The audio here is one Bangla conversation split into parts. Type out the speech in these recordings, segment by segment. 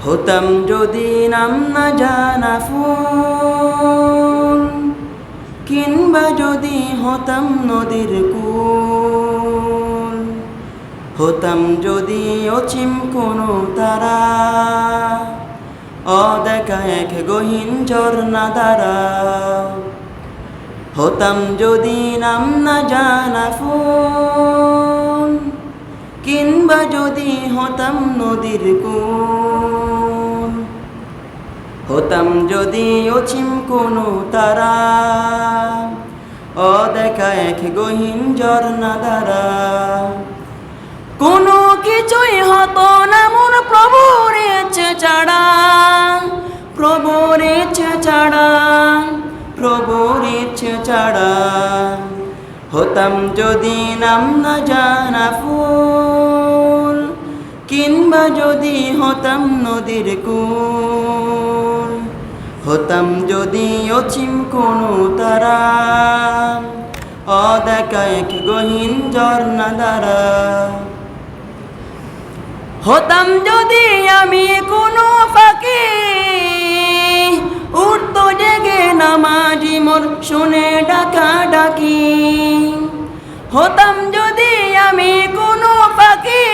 হতাম যদি নাম না জানা ফুল, কিংবা যদি হতাম নদীর কূল, হতাম যদি অসীম কোনো তারা, অদেখা এক গহীন ঝর্ণা দ্বারা। হতাম যদি নাম না জানা ফুল, কিংবা যদি হতাম নদীর কূল, হতাম যদি অসীম কোনো তারা, অদেখা এক গহীন ঝর্ণা দ্বারা। কোনো কিছুই হতো না মোর প্রভুর ইচ্ছে ছাড়া, প্রভুর ইচ্ছে ছাড়া, প্রভুর ইচ্ছে ছাড়া। হতাম যদি নাম না জানা ফুল, কিংবা যদি হতাম নদীর কূল, হতাম যদি অসীম কোনো তারা, অদেখা এক গহীন ঝর্ণা দ্বারা। হতাম যদি আমি কোনো পাখি, উড়তো জেগে নামাজি মোর শুনে ডাকা ডাকি। হতাম যদি আমি কোনো পাখি,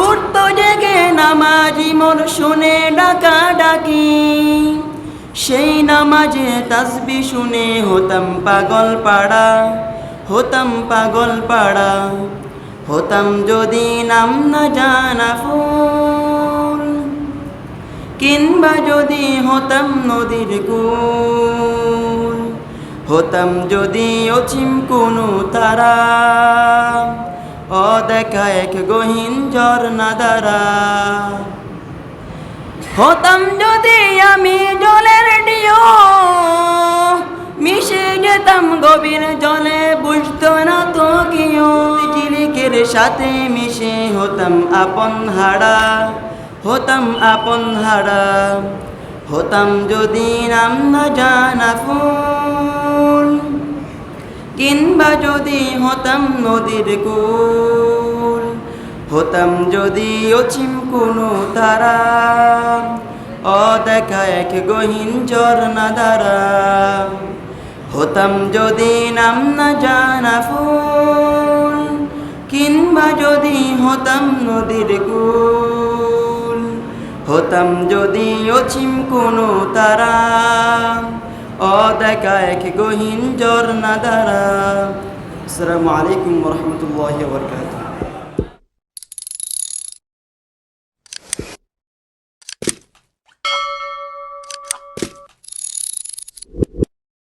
উড়তো জেগে নামাজি মোর শুনে ডাকা ডাকি। সেই নামাজে তাসবিহ শুনে হতাম পাগল পাড়া, হতাম পাগল পাড়া। হতাম যদি নাম না জানা ফুল, কিংবা যদি হতাম নদীর কূল, হতাম যদি অসীম কোনো তারা, অদেখা এক গহীন ঝর্ণা দ্বারা। হতাম যদি আমি জলের ঢেউ, মিশে যেতাম গভীর জলে, বুঝতো না তো কেউ। ঝিলিকের সাথে মিশে হতাম আপন হারা, হতাম আপন হারা। হতাম যদি নাম না জানা ফুল, কিংবা যদি হতাম নদীর কূল, হতাম যদি অসীম কোনো তারা, অদেখা এক গহীন ঝর্ণা দ্বারা। হতাম যদি নাম না জানা ফুল, কিংবা যদি হতাম নদীর কূল, হতাম যদি অসীম কোনো তারা, অদেখা এক গহীন ঝর্ণা দ্বারা। আসসালামু আলাইকুম ওয়া রাহমাতুল্লাহি ওয়া বারাকাতুহু।